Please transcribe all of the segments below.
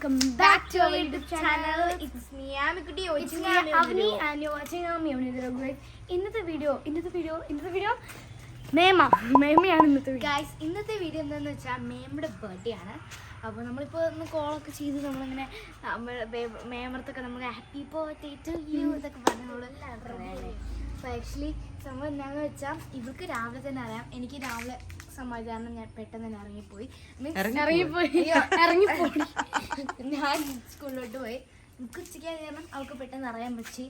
welcome back to our YouTube channel. It's me, Amikutti. It's me, Avni, and you're watching our Miyamni. ഇന്നത്തെ video മേമയാണ് ഇന്നത്തെ video. Guys, ഇന്നത്തെ video എന്താണെന്ന് വെച്ചാൽ മേമയുടെ birthday ആണ്. അപ്പോൾ നമ്മളിപ്പോൾ ഒന്ന് കോളൊക്കെ ചെയ്ത് നമ്മളിങ്ങനെ മേമർത്തൊക്കെ നമ്മൾ ഹാപ്പി ബർത്ത്ഡേ ടു യു ഇതൊക്കെ പറഞ്ഞ് നമ്മളെല്ലാം അപ്പോൾ ആക്ച്വലി സംഭവം എന്താണെന്ന് വെച്ചാൽ ഇവർക്ക് രാവിലെ തന്നെ അറിയാം. എനിക്ക് രാവിലെ സമാധാനം ഞാൻ പെട്ടെന്ന് തന്നെ ഇറങ്ങിപ്പോയി. ഞാൻ സ്കൂളിലോട്ട് പോയി. എനിക്ക് ഉച്ചയ്ക്ക് കാരണം അവൾക്ക് പെട്ടെന്ന് അറിയാൻ പറ്റി.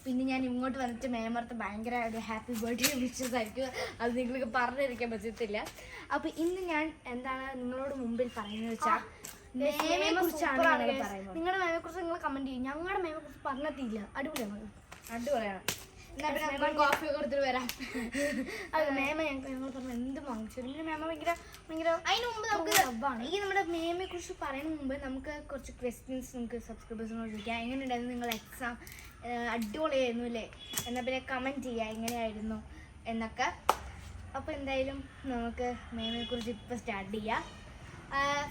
പിന്നെ ഞാൻ ഇങ്ങോട്ട് വന്നിട്ട് മേമർത്ത് ഭയങ്കര ഒരു ഹാപ്പി ബർത്ത്ഡേ വിഷസ് ആയിരിക്കും. അത് നിങ്ങൾക്ക് പറഞ്ഞിരിക്കാൻ പറ്റത്തില്ല. അപ്പോൾ ഇന്ന് ഞാൻ എന്താണ് നിങ്ങളോട് മുമ്പിൽ പറയുന്നത് വെച്ചാൽ മേമയെ കുറിച്ചാണ് പറയുന്നത്. നിങ്ങളുടെ മേമയെ കുറിച്ച് നിങ്ങൾ കമന്റ് ചെയ്യും. ഞങ്ങളുടെ മേമയെ കുറിച്ച് പറഞ്ഞിട്ടില്ല. അടിപൊളിയാണ്. കോഫി കൊടുത്തിട്ട് വരാം. അത് മേമ ഞങ്ങൾ പറഞ്ഞു എന്ത് വാങ്ങിച്ചു. പിന്നെ മേമ ഭയങ്കര അതിന് മുമ്പ് നമുക്ക് ഈ നമ്മുടെ മേമയെ കുറിച്ച് പറയുന്ന മുമ്പ് നമുക്ക് കുറച്ച് ക്വസ്റ്റ്യൻസ് നമുക്ക് സബ്സ്ക്രൈബേഴ്സിനോട് ചോദിക്കാം. എങ്ങനെയുണ്ടായിരുന്നു നിങ്ങളുടെ എക്സാം? അടിപൊളിയായിരുന്നു അല്ലേ? എന്നാൽ പിന്നെ കമൻറ്റ് ചെയ്യുക എങ്ങനെയായിരുന്നു എന്നൊക്കെ. അപ്പോൾ എന്തായാലും നമുക്ക് മേമയെ കുറിച്ച് ഇപ്പോൾ സ്റ്റാർട്ട് ചെയ്യാം.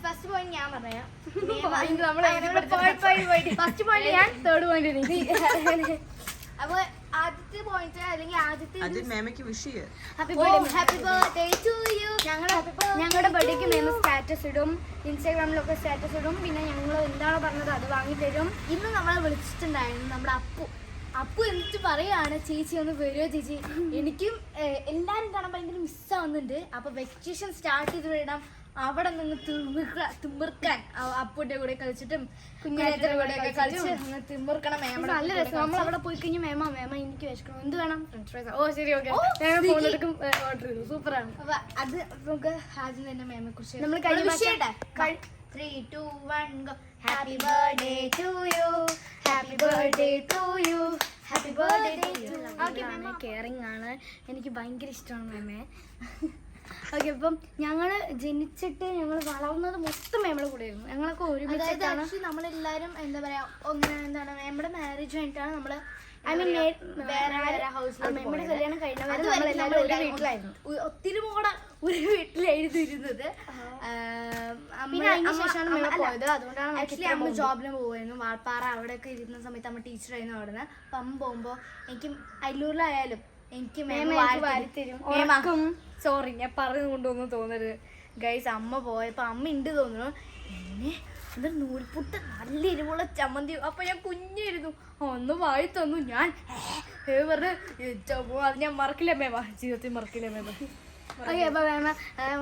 ഫസ്റ്റ് പോയിന്റ് ഞാൻ പറയാം. ഫസ്റ്റ് പോയിന്റ് ഞാൻ, തേർഡ് പോയിന്റ് അപ്പോൾ ആദ്യത്തെ പോയിന്റ് അല്ലെങ്കിൽ ആദ്യത്തെ ഹാപ്പി ബർത്ത്ഡേ ടു യു. ഞങ്ങളുടെ ബർത്ത്ഡേക്ക് മേമ സ്റ്റാറ്റസ് ഇടും, ഇൻസ്റ്റാഗ്രാമിലൊക്കെ സ്റ്റാറ്റസ് ഇടും. പിന്നെ ഞങ്ങൾ എന്താണോ പറഞ്ഞത് അത് വാങ്ങിത്തരും. ഇന്ന് നമ്മളെ വിളിച്ചിട്ടുണ്ടായിരുന്നു നമ്മുടെ അപ്പു എന്നിട്ട് പറയാണ് ചേച്ചി ഒന്ന് വരുമോ ചേച്ചി. എനിക്കും എല്ലാവരും കാണാൻ ഭയങ്കര മിസ്സാവുന്നുണ്ട്. അപ്പോൾ വെക്കേഷൻ സ്റ്റാർട്ട് ചെയ്ത് വേണം അവിടെ നിന്ന് തിമിർക്കാൻ. അപ്പൂന്റെ കൂടെ കളിച്ചിട്ടും കുഞ്ഞാറ്റയുടെ കൂടെ ഒക്കെ കളിച്ച് തിമിർക്കണം. നല്ല രസം. നമ്മൾ അവിടെ പോയി കഴിഞ്ഞാൽ മേമ എനിക്ക് വിശക്കണം, എന്ത് വേണം? French fries. ഓ ശരി, ഓക്കെ. ഓർഡർ ചെയ്തു. സൂപ്പറാണ്. അപ്പൊ അത് നമുക്ക് ആദ്യം തന്നെ മേമയെ കുറിച്ച് നമ്മൾ കഴിഞ്ഞ 3, 2, 1 go. Happy birthday to you, happy birthday to you, happy birthday to you. Okay, മേമ കെയറിങ് ആണ്. എനിക്ക് ഭയങ്കര ഇഷ്ടമാണ് മേമയെ. ഓക്കെ, അപ്പം ഞങ്ങൾ ജനിച്ചിട്ട് ഞങ്ങൾ വളർന്നത് മൊത്തം മേമയുടെ കൂടെ ആയിരുന്നു. ഞങ്ങളൊക്കെ ഒരുമിച്ചാണ്. നമ്മളെല്ലാവരും എന്താ പറയാ, എന്താണ് നമ്മുടെ മാരേജ് കഴിഞ്ഞിട്ടാണ് നമ്മള് മേമയുടെ കല്യാണം കഴിഞ്ഞവരെ നമ്മളെല്ലാവരും ഒരു വീട്ടിലായിരുന്നു. ഒത്തിരി കൂടെ ഒരു വീട്ടിലായിരുന്നു ഇരുന്നത്. പിന്നെ അതിന് ശേഷമാണ് മേമ പോയത്. അതുകൊണ്ടാണ് ആക്ച്വലി അമ്മ ജോബിന് പോകുമായിരുന്നു. വാൾപ്പാറ അവിടെയൊക്കെ ഇരുന്ന സമയത്ത് അമ്മ ടീച്ചറായിരുന്നു അവിടെ നിന്ന്. അപ്പം അമ്മ പോകുമ്പോൾ എനിക്ക് അല്ലൂരിലായാലും എനിക്ക് മേമ വാരിത്തരും. സോറി, ഞാൻ പറഞ്ഞു കൊണ്ടൊന്നും തോന്നരുത് ഗൈസ്. അമ്മ പോയപ്പോൾ അമ്മ ഉണ്ട് തോന്നുന്നു. എന്നെ എന്തൊരു നൂൽപുട്ട് നല്ല എരിവുള്ള ചമ്മന്തി. അപ്പം ഞാൻ കുഞ്ഞായിരുന്നു. ഒന്ന് വായി തന്നു. ഞാൻ പറഞ്ഞ് അത് ഞാൻ മറക്കില്ല മേമ, ജീവിതത്തിൽ മറക്കില്ല മേമ. ഓക്കെ, അപ്പോൾ മേമ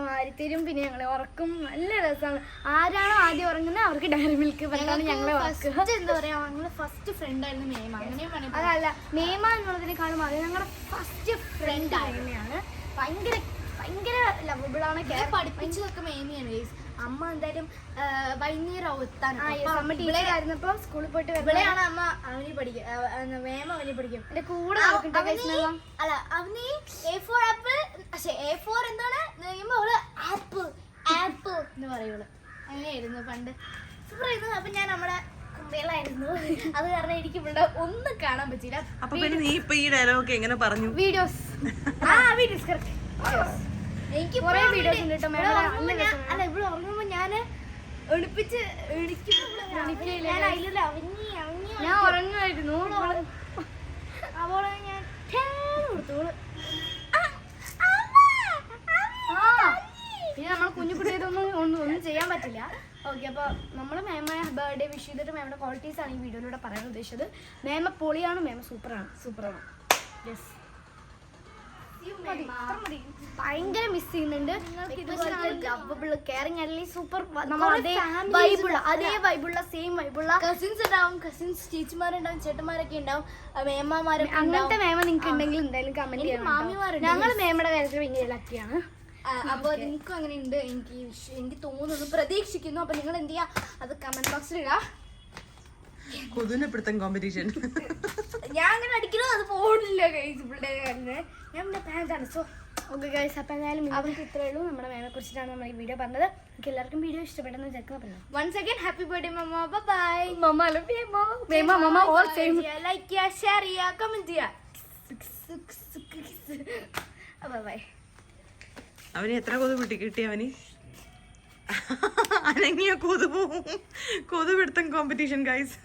വാരിത്തരും. പിന്നെ ഞങ്ങളെ ഉറക്കും. നല്ല രസമാണ്. ആരാണോ ആദ്യം ഉറങ്ങുന്നത് അവർക്ക് ഡയറി മിൽക്ക് പറഞ്ഞാണ് ഞങ്ങളെ വാക്ക്. എന്താ പറയുക, ഞങ്ങൾ ഫസ്റ്റ് ഫ്രണ്ട് ആയിരുന്നു മേമ. അങ്ങനെ അതല്ല, മേമ എന്നുള്ളതിനേക്കാളും അത് ഞങ്ങളുടെ ഫസ്റ്റ് ഫ്രണ്ട് തന്നെയാണ്. ഭയങ്കര ലവബിളാണ്. പഠിപ്പിച്ചതൊക്കെ മേമയാണ്. അമ്മ എന്തായാലും വൈകുന്നേരം എത്താൻ ടീച്ചറായിരുന്നപ്പോ സ്കൂളിൽ പോയിട്ട് ഇവിടെയാണ് അമ്മ അവന് പഠിക്കും. മേമ അവന് പഠിക്കും. എന്റെ കൂടെ അല്ല അവന് A4 ആപ്പിൾ. പക്ഷെ A4 എന്താണ് ആപ്പിൾ എന്ന് പറയുള്ളൂ. അങ്ങനെയായിരുന്നു പണ്ട്. സൂപ്പറായിരുന്നു. അപ്പൊ ഞാൻ നമ്മുടെ കുമ്പയിലായിരുന്നു. അത് കാരണം എനിക്ക് ഇവിടെ ഒന്നും കാണാൻ പറ്റില്ല. വീഡിയോസ് എനിക്ക് കുറെ വീഡിയോസ് ഉണ്ട് കേട്ടോ. അല്ല, ഇവിടെ ഉറങ്ങുമ്പോ ഞാൻ എണിപ്പിച്ച് ഞാൻ ഉറങ്ങുമായിരുന്നു. അവളെ ഞാൻ കൊടുത്തോളൂ. പിന്നെ നമ്മൾ ഒന്നും ചെയ്യാൻ പറ്റില്ല. ഓക്കെ, അപ്പോൾ നമ്മൾ മേമയെ ബർത്ത്ഡേ വിഷ് ചെയ്തിട്ട് മേമയുടെ ക്വാളിറ്റീസ് ആണ് ഈ വീഡിയോയിലൂടെ പറയാൻ ഉദ്ദേശിച്ചത്. മേമ പൊളിയാണ്, മേമ സൂപ്പറാണ്. യെസ്, ഭയങ്കര മിസ് ചെയ്യുന്നുണ്ട്. കെയറിങ് അല്ലേ, സൂപ്പർ. അതേ വൈബുള്ള സെയിം വൈബുള്ള കസിൻസ് ഉണ്ടാവും. കസിൻസ് ചേച്ചിമാരുണ്ടാവും, ചേട്ടന്മാരൊക്കെ ഉണ്ടാവും, മേമ്മമാരൊക്കെ. അങ്ങനത്തെ മേമ നിങ്ങൾക്ക് ഉണ്ടെങ്കിൽ എന്തായാലും കമന്റ് ചെയ്യാം. മാമിമാരുണ്ട്. ഞങ്ങൾ മേമയുടെ കാര്യത്തിൽ ഭയങ്കര ലക്കിയാണ്. അപ്പോൾ നിങ്ങൾക്കും അങ്ങനെ ഉണ്ട് എനിക്ക് തോന്നുന്നു, പ്രതീക്ഷിക്കുന്നു. അപ്പൊ നിങ്ങൾ എന്ത് ചെയ്യാ, അത് കമന്റ് ബോക്സിൽ ഇടാ. കോമ്പറ്റീഷൻ ഞാൻ അങ്ങനെ അടിക്കണോ അത് പോണില്ല ഗൈസ്. ഇവിടെ ഞാൻ പിന്നെ പാൻറ്റാണ്. സോ ഓക്കെ ഗൈസ്, അപ്പം എന്തായാലും അവർക്ക് ഇത്രയേ ഉള്ളൂ. നമ്മുടെ മേമയെ കുറിച്ചിട്ടാണ് നമ്മൾ ഈ വീഡിയോ പറഞ്ഞത്. എനിക്ക് എല്ലാവർക്കും വീഡിയോ ഇഷ്ടപ്പെട്ടെന്ന് വിചാരിക്കുന്നു. Once again happy birthday mamma. Bye mamma. All same. Like ചെയ്യുക, ഷെയർ ചെയ്യുക, കമന്റ് ചെയ്യുക. ബൈ. അവന് എത്ര കൊതു കിട്ടി അവന്? അനങ്ങിയ കൊതു പോവും. കൊതുപിടുത്തം കോമ്പറ്റീഷൻ ഗൈസ്.